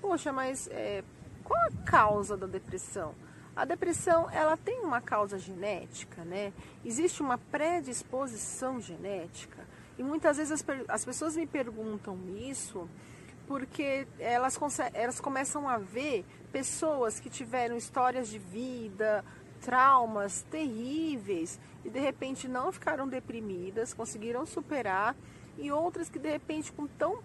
poxa, mas qual a causa da depressão? A depressão, ela tem uma causa genética, né? Existe uma predisposição genética. E muitas vezes as pessoas me perguntam isso porque elas começam a ver pessoas que tiveram histórias de vida, traumas terríveis e de repente não ficaram deprimidas, conseguiram superar, e outras que de repente com tão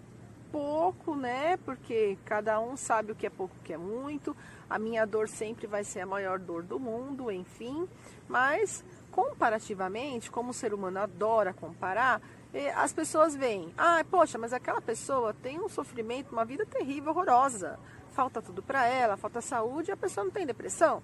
pouco, né? Porque cada um sabe o que é pouco, o que é muito. A minha dor sempre vai ser a maior dor do mundo, enfim. Mas comparativamente, como o ser humano adora comparar, as pessoas veem, poxa, mas aquela pessoa tem um sofrimento, uma vida terrível, horrorosa. Falta tudo para ela, falta saúde, e a pessoa não tem depressão.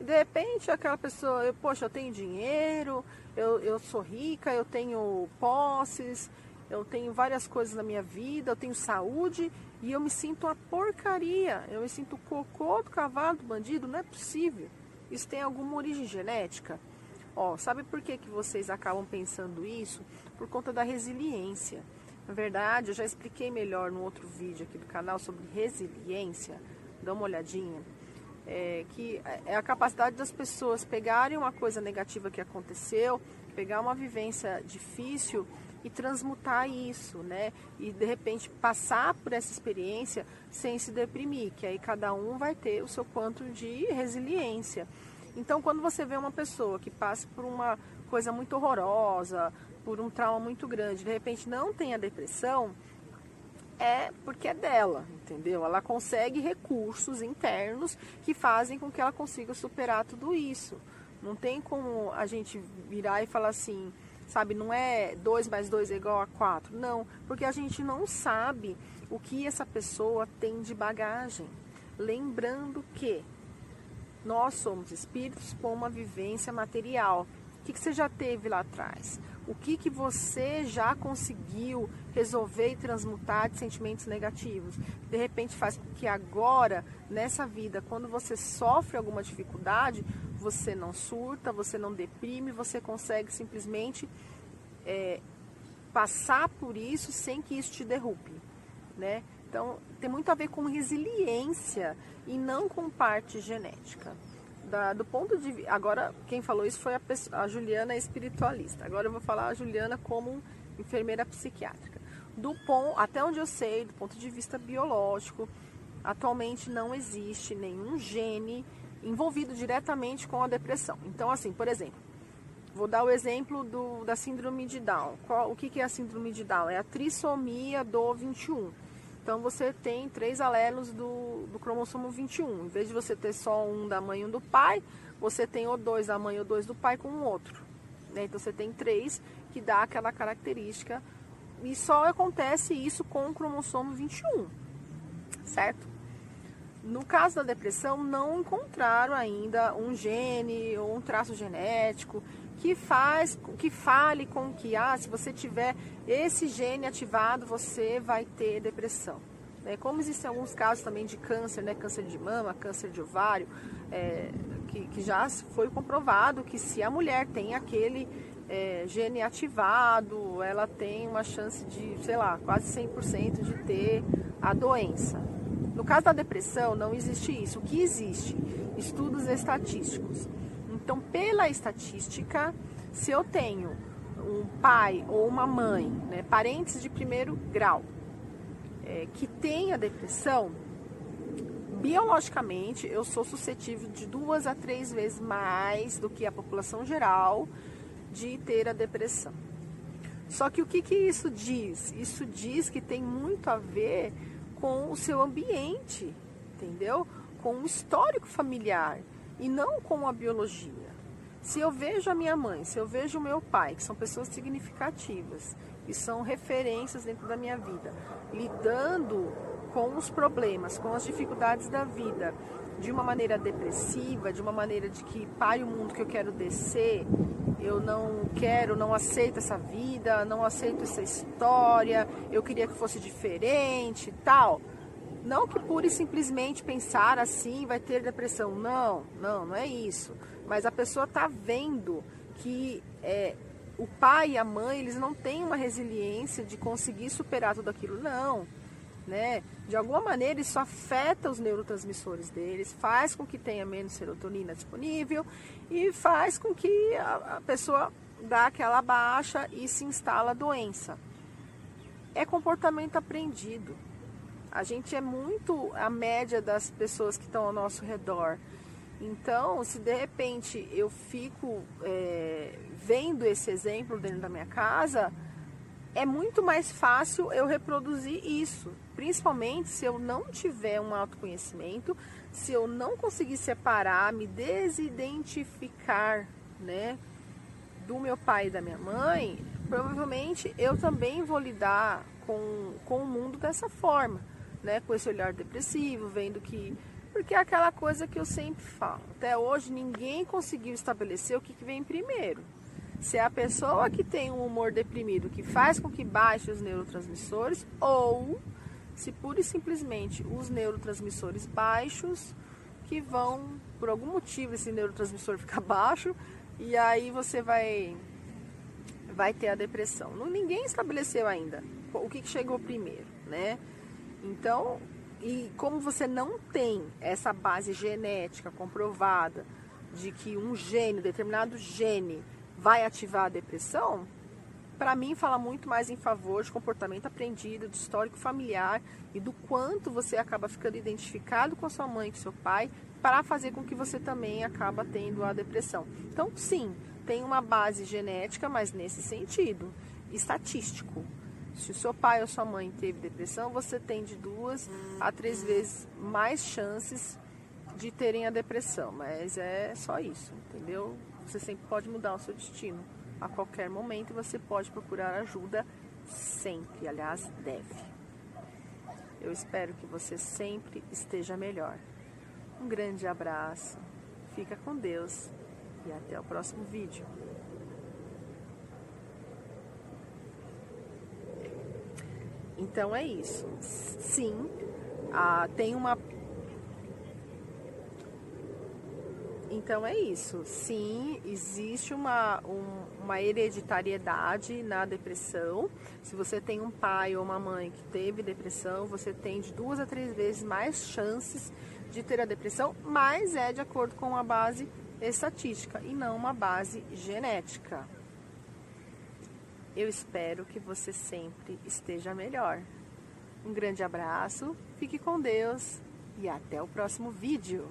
E de repente aquela pessoa, poxa, eu tenho dinheiro, eu sou rica, eu tenho posses, eu tenho várias coisas na minha vida, eu tenho saúde e eu me sinto uma porcaria, eu me sinto cocô do cavalo do bandido, não é possível. Isso tem alguma origem genética? Sabe por que vocês acabam pensando isso? Por conta da resiliência. Na verdade, eu já expliquei melhor no outro vídeo aqui do canal sobre resiliência, dá uma olhadinha. Que é a capacidade das pessoas pegarem uma coisa negativa que aconteceu, pegar uma vivência difícil e transmutar isso, né? E de repente passar por essa experiência sem se deprimir, que aí cada um vai ter o seu quanto de resiliência. Então, quando você vê uma pessoa que passa por uma coisa muito horrorosa, por um trauma muito grande, de repente não tem a depressão, é porque é dela, entendeu? Ela consegue recursos internos que fazem com que ela consiga superar tudo isso. Não tem como a gente virar e falar assim, sabe, não é 2 mais 2 é igual a 4. Não, porque a gente não sabe o que essa pessoa tem de bagagem. Lembrando que nós somos espíritos com uma vivência material. O que você já teve lá atrás? O que você já conseguiu resolver e transmutar de sentimentos negativos? De repente faz com que agora, nessa vida, quando você sofre alguma dificuldade, você não surta, você não deprime, você consegue simplesmente passar por isso sem que isso te derrube, né? Então, tem muito a ver com resiliência e não com parte genética. Do ponto de vista, agora quem falou isso foi a Juliana espiritualista. Agora eu vou falar a Juliana como enfermeira psiquiátrica. Até onde eu sei, do ponto de vista biológico, atualmente não existe nenhum gene envolvido diretamente com a depressão. Então, assim, por exemplo, vou dar o exemplo da síndrome de Down. O que é a síndrome de Down? É a trissomia do 21. Então, você tem 3 alelos do cromossomo 21. Em vez de você ter só um da mãe e um do pai, você tem o 2 da mãe e o 2 do pai com o outro, né? Então, você tem 3 que dá aquela característica. E só acontece isso com o cromossomo 21, certo? No caso da depressão, não encontraram ainda um gene ou um traço genético que fale com que, se você tiver esse gene ativado, você vai ter depressão. Como existem alguns casos também de câncer, né? Câncer de mama, câncer de ovário, que já foi comprovado que se a mulher tem aquele gene ativado, ela tem uma chance de, sei lá, quase 100% de ter a doença. No caso da depressão, não existe isso. O que existe? Estudos estatísticos. Então, pela estatística, se eu tenho um pai ou uma mãe, né, parentes de primeiro grau, que tenha depressão, biologicamente eu sou suscetível de 2 a 3 vezes mais do que a população geral de ter a depressão. Só que o que isso diz? Isso diz que tem muito a ver com o seu ambiente, entendeu? Com o histórico familiar e não com a biologia. Se eu vejo a minha mãe, se eu vejo o meu pai, que são pessoas significativas, que são referências dentro da minha vida, lidando com os problemas, com as dificuldades da vida, de uma maneira depressiva, de uma maneira de que pare o mundo que eu quero descer, eu não aceito essa vida, não aceito essa história, eu queria que fosse diferente e tal. Não que pura e simplesmente pensar assim vai ter depressão, não é isso. Mas a pessoa está vendo que o pai e a mãe, eles não têm uma resiliência de conseguir superar tudo aquilo, não. né? De alguma maneira isso afeta os neurotransmissores deles, faz com que tenha menos serotonina disponível e faz com que a pessoa dá aquela baixa e se instala a doença. É comportamento aprendido. A gente é muito a média das pessoas que estão ao nosso redor. Então, se de repente eu fico vendo esse exemplo dentro da minha casa, é muito mais fácil eu reproduzir isso. Principalmente se eu não tiver um autoconhecimento, se eu não conseguir separar, me desidentificar, né, do meu pai e da minha mãe, provavelmente eu também vou lidar com o mundo dessa forma, né, com esse olhar depressivo, vendo que... Porque é aquela coisa que eu sempre falo. Até hoje ninguém conseguiu estabelecer o que vem primeiro. Se é a pessoa que tem um humor deprimido que faz com que baixe os neurotransmissores, ou se pura e simplesmente os neurotransmissores baixos que vão, por algum motivo, esse neurotransmissor ficar baixo e aí você vai ter a depressão. Ninguém estabeleceu ainda o que chegou primeiro, né? Então, e como você não tem essa base genética comprovada de que um gene, determinado gene, vai ativar a depressão, para mim fala muito mais em favor de comportamento aprendido, de histórico familiar e do quanto você acaba ficando identificado com a sua mãe, com seu pai, para fazer com que você também acaba tendo a depressão. Então, sim, tem uma base genética, mas nesse sentido, estatístico. Se o seu pai ou sua mãe teve depressão, você tem de 2 a 3 vezes mais chances de terem a depressão. Mas é só isso, entendeu? Você sempre pode mudar o seu destino a qualquer momento e você pode procurar ajuda sempre, aliás, deve. Eu espero que você sempre esteja melhor. Um grande abraço, fica com Deus e até o próximo vídeo. Então é isso. Sim, tem uma... Então é isso. Sim, existe uma hereditariedade na depressão. Se você tem um pai ou uma mãe que teve depressão, você tem de 2 a 3 vezes mais chances de ter a depressão, mas é de acordo com a base estatística e não uma base genética. Eu espero que você sempre esteja melhor. Um grande abraço, fique com Deus e até o próximo vídeo.